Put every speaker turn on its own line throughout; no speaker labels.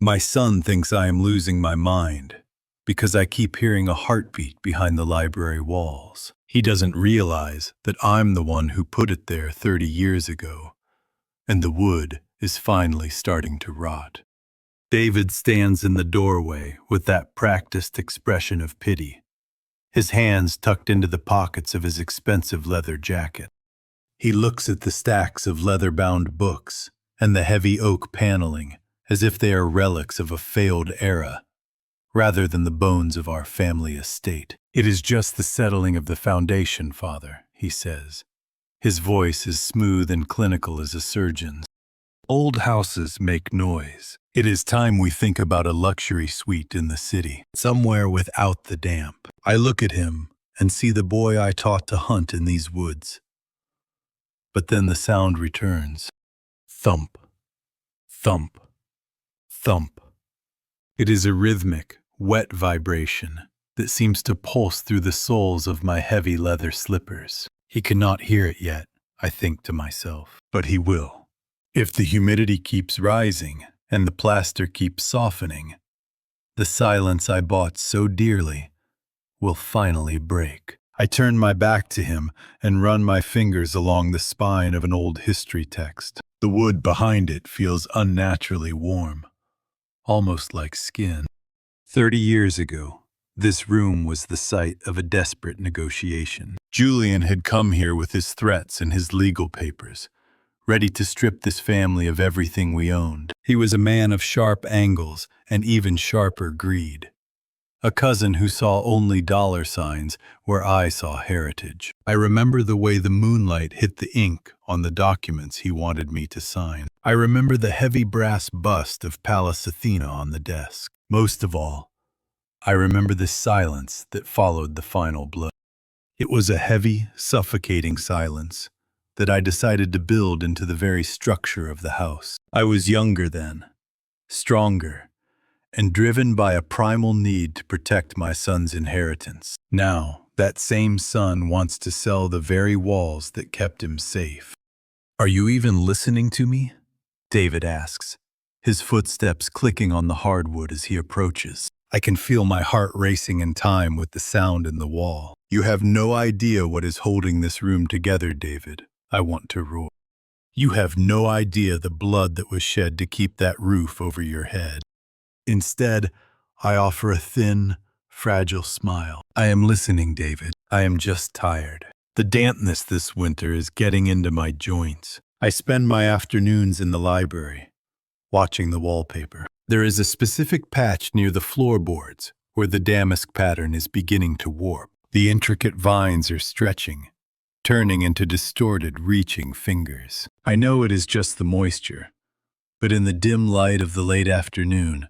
My son thinks I am losing my mind because I keep hearing a heartbeat behind the library walls. He doesn't realize that I'm the one who put it there 30 years ago, and the wood is finally starting to rot. David stands in the doorway with that practiced expression of pity, his hands tucked into the pockets of his expensive leather jacket. He looks at the stacks of leather-bound books and the heavy oak paneling as if they are relics of a failed era, rather than the bones of our family estate. "It is just the settling of the foundation, Father," he says. His voice is smooth and clinical as a surgeon's. "Old houses make noise. It is time we think about a luxury suite in the city, somewhere without the damp." I look at him and see the boy I taught to hunt in these woods. But then the sound returns. Thump, thump, thump. It is a rhythmic, wet vibration that seems to pulse through the soles of my heavy leather slippers. He cannot hear it yet, I think to myself, but he will. If the humidity keeps rising and the plaster keeps softening, the silence I bought so dearly will finally break. I turn my back to him and run my fingers along the spine of an old history text. The wood behind it feels unnaturally warm, almost like skin. 30 years ago, this room was the site of a desperate negotiation. Julian had come here with his threats and his legal papers, ready to strip this family of everything we owned. He was a man of sharp angles and even sharper greed. A cousin who saw only dollar signs where I saw heritage. I remember the way the moonlight hit the ink on the documents he wanted me to sign. I remember the heavy brass bust of Pallas Athena on the desk. Most of all, I remember the silence that followed the final blow. It was a heavy, suffocating silence that I decided to build into the very structure of the house. I was younger then, stronger, and driven by a primal need to protect my son's inheritance. Now, that same son wants to sell the very walls that kept him safe. "Are you even listening to me?" David asks, his footsteps clicking on the hardwood as he approaches. I can feel my heart racing in time with the sound in the wall. "You have no idea what is holding this room together, David," I want to roar. "You have no idea the blood that was shed to keep that roof over your head." Instead, I offer a thin, fragile smile. "I am listening, David. I am just tired. The dampness this winter is getting into my joints." I spend my afternoons in the library, watching the wallpaper. There is a specific patch near the floorboards where the damask pattern is beginning to warp. The intricate vines are stretching, turning into distorted, reaching fingers. I know it is just the moisture, but in the dim light of the late afternoon,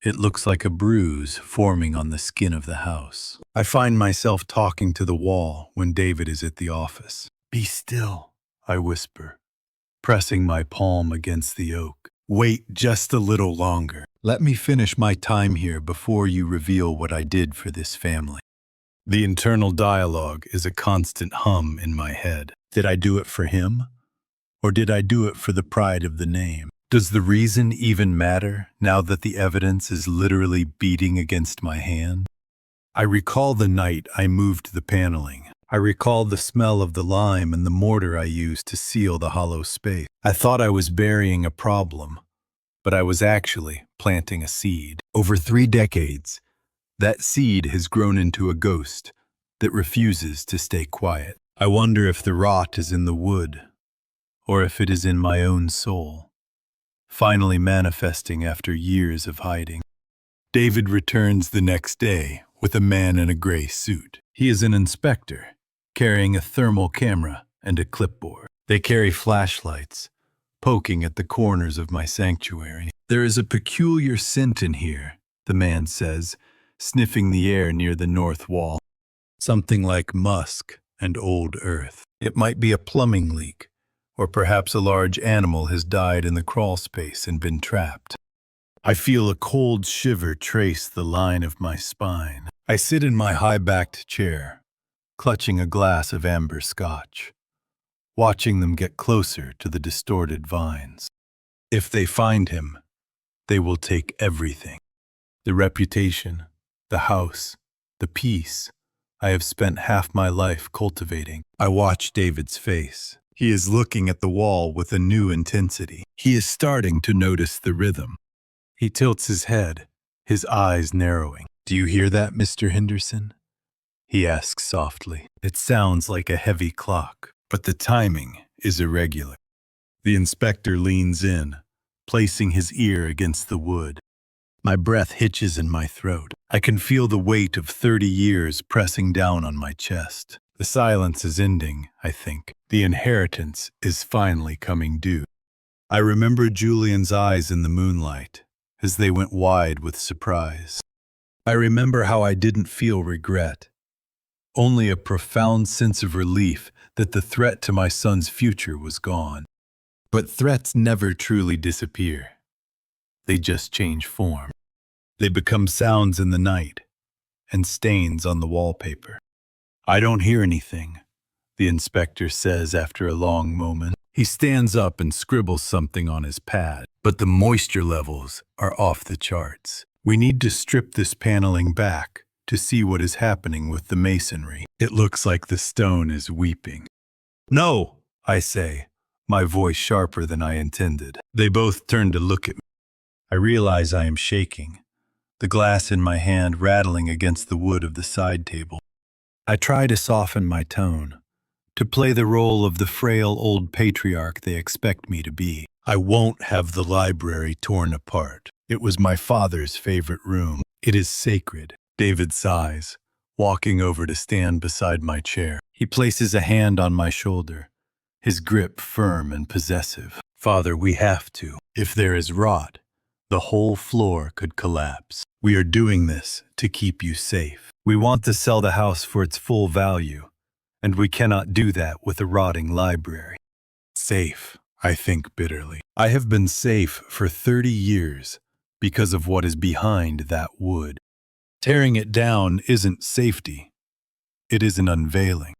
it looks like a bruise forming on the skin of the house. I find myself talking to the wall when David is at the office. "Be still," I whisper, pressing my palm against the oak. "Wait just a little longer. Let me finish my time here before you reveal what I did for this family." The internal dialogue is a constant hum in my head. Did I do it for him? Or did I do it for the pride of the name? Does the reason even matter now that the evidence is literally beating against my hand? I recall the night I moved the paneling. I recall the smell of the lime and the mortar I used to seal the hollow space. I thought I was burying a problem, but I was actually planting a seed. Over 3 decades, that seed has grown into a ghost that refuses to stay quiet. I wonder if the rot is in the wood, or if it is in my own soul, finally manifesting after years of hiding. David returns the next day with a man in a gray suit. He is an inspector, carrying a thermal camera and a clipboard. They carry flashlights, poking at the corners of my sanctuary. "There is a peculiar scent in here," the man says, sniffing the air near the north wall. "Something like musk and old earth. It might be a plumbing leak, or perhaps a large animal has died in the crawl space and been trapped." I feel a cold shiver trace the line of my spine. I sit in my high-backed chair, clutching a glass of amber scotch, watching them get closer to the distorted vines. If they find him, They will take everything. The reputation, the house, the peace I have spent half my life cultivating. I watch David's face. He is looking at the wall with a new intensity. He is starting to notice the rhythm. He tilts his head, his eyes narrowing. "Do you hear that, Mr. Henderson?" he asks softly. It sounds like a heavy clock, but the timing is irregular. The inspector leans in, placing his ear against the wood. My breath hitches in my throat. I can feel the weight of 30 years pressing down on my chest. The silence is ending, I think. The inheritance is finally coming due. I remember Julian's eyes in the moonlight as they went wide with surprise. I remember how I didn't feel regret, only a profound sense of relief that the threat to my son's future was gone. But threats never truly disappear. They just change form. They become sounds in the night and stains on the wallpaper. "I don't hear anything," the inspector says after a long moment. He stands up and scribbles something on his pad, but the moisture levels are off the charts. "We need to strip this paneling back to see what is happening with the masonry. It looks like the stone is weeping." "No," I say, my voice sharper than I intended. They both turn to look at me. I realize I am shaking, the glass in my hand rattling against the wood of the side table. I try to soften my tone, to play the role of the frail old patriarch they expect me to be. "I won't have the library torn apart. It was my father's favorite room. It is sacred." David sighs, walking over to stand beside my chair. He places a hand on my shoulder, his grip firm and possessive. "Father, we have to. If there is rot, the whole floor could collapse. We are doing this to keep you safe. We want to sell the house for its full value, and we cannot do that with a rotting library." Safe, I think bitterly. I have been safe for 30 years because of what is behind that wood. Tearing it down isn't safety. It is an unveiling.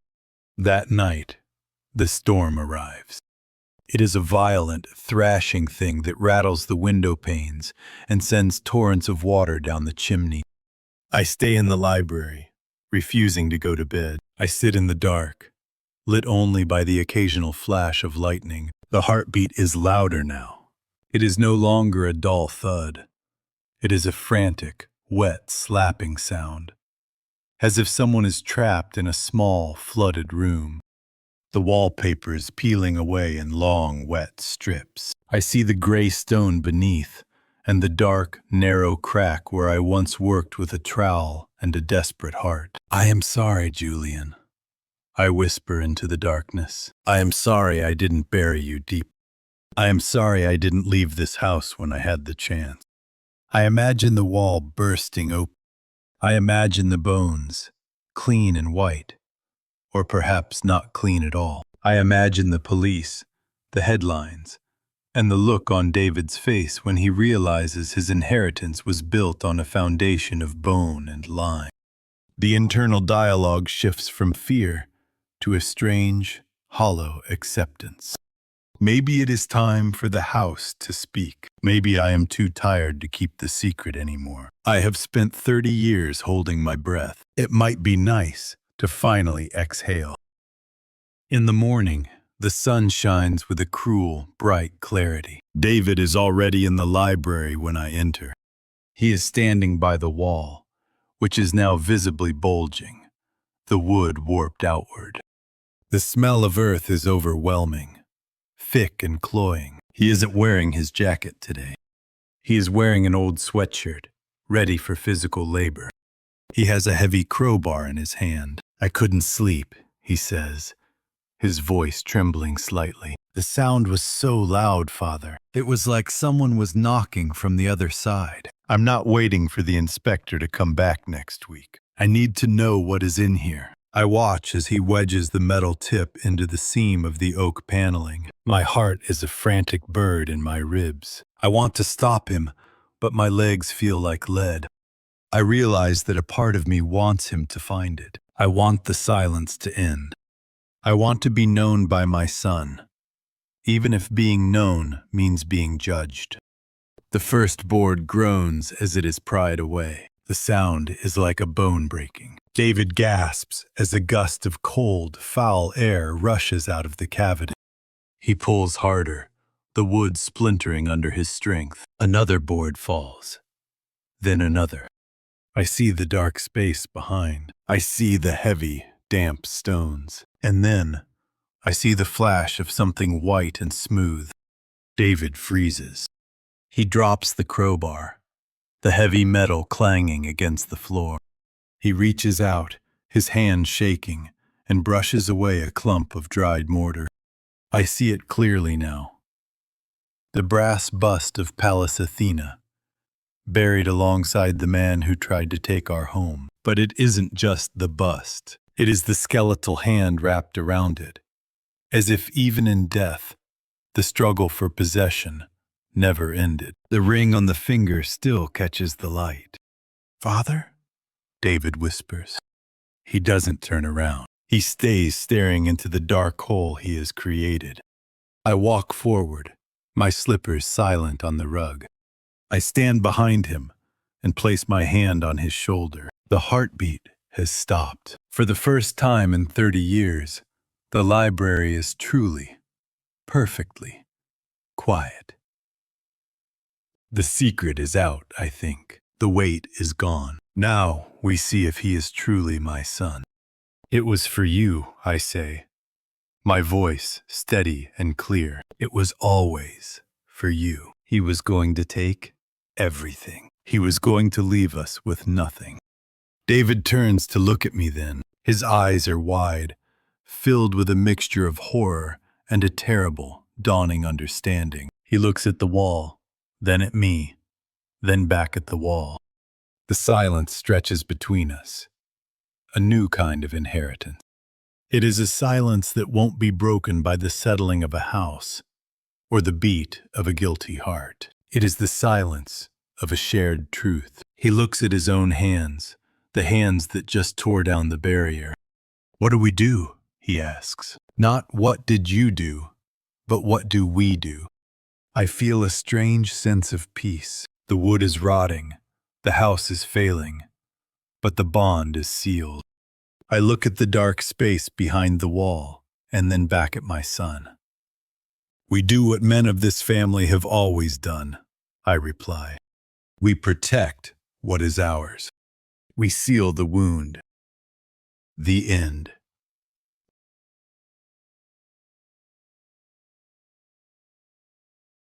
That night, the storm arrives. It is a violent, thrashing thing that rattles the window panes and sends torrents of water down the chimney. I stay in the library, refusing to go to bed. I sit in the dark, lit only by the occasional flash of lightning. The heartbeat is louder now. It is no longer a dull thud. It is a frantic, wet, slapping sound, as if someone is trapped in a small, flooded room. The wallpaper is peeling away in long, wet strips. I see the gray stone beneath and the dark, narrow crack where I once worked with a trowel and a desperate heart. "I am sorry, Julian," I whisper into the darkness. "I am sorry I didn't bury you deep. I am sorry I didn't leave this house when I had the chance." I imagine the wall bursting open. I imagine the bones, clean and white, or perhaps not clean at all. I imagine the police, the headlines, and the look on David's face when he realizes his inheritance was built on a foundation of bone and lime. The internal dialogue shifts from fear to a strange, hollow acceptance. Maybe it is time for the house to speak. Maybe I am too tired to keep the secret anymore. I have spent 30 years holding my breath. It might be nice to finally exhale. In the morning, the sun shines with a cruel, bright clarity. David is already in the library when I enter. He is standing by the wall, which is now visibly bulging, the wood warped outward. The smell of earth is overwhelming, thick and cloying. He isn't wearing his jacket today. He is wearing an old sweatshirt, ready for physical labor. He has a heavy crowbar in his hand. "I couldn't sleep," he says, his voice trembling slightly. "The sound was so loud, Father. It was like someone was knocking from the other side. I'm not waiting for the inspector to come back next week. I need to know what is in here." I watch as he wedges the metal tip into the seam of the oak paneling. My heart is a frantic bird in my ribs. I want to stop him, but my legs feel like lead. I realize that a part of me wants him to find it. I want the silence to end. I want to be known by my son, even if being known means being judged. The first board groans as it is pried away. The sound is like a bone breaking. David gasps as a gust of cold, foul air rushes out of the cavity. He pulls harder, the wood splintering under his strength. Another board falls, then another. I see the dark space behind. I see the heavy, damp stones. And then I see the flash of something white and smooth. David freezes. He drops the crowbar, the heavy metal clanging against the floor. He reaches out, his hand shaking, and brushes away a clump of dried mortar. I see it clearly now. The brass bust of Pallas Athena, buried alongside the man who tried to take our home. But it isn't just the bust. It is the skeletal hand wrapped around it, as if even in death, the struggle for possession never ended. The ring on the finger still catches the light. "Father?" David whispers. He doesn't turn around. He stays staring into the dark hole he has created. I walk forward, my slippers silent on the rug. I stand behind him and place my hand on his shoulder. The heartbeat has stopped. For the first time in 30 years, the library is truly, perfectly quiet. The secret is out, I think. The weight is gone. Now we see if he is truly my son. "It was for you," I say, my voice steady and clear. "It was always for you." He was going to take everything. He was going to leave us with nothing. David turns to look at me then. His eyes are wide, filled with a mixture of horror and a terrible, dawning understanding. He looks at the wall, then at me, then back at the wall. The silence stretches between us, a new kind of inheritance. It is a silence that won't be broken by the settling of a house or the beat of a guilty heart. It is the silence of a shared truth. He looks at his own hands, the hands that just tore down the barrier. "What do we do?" he asks. Not "what did you do?" but "what do we do?" I feel a strange sense of peace. The wood is rotting, the house is failing, but the bond is sealed. I look at the dark space behind the wall, and then back at my son. "We do what men of this family have always done," I reply. "We protect what is ours. We seal the wound." The end.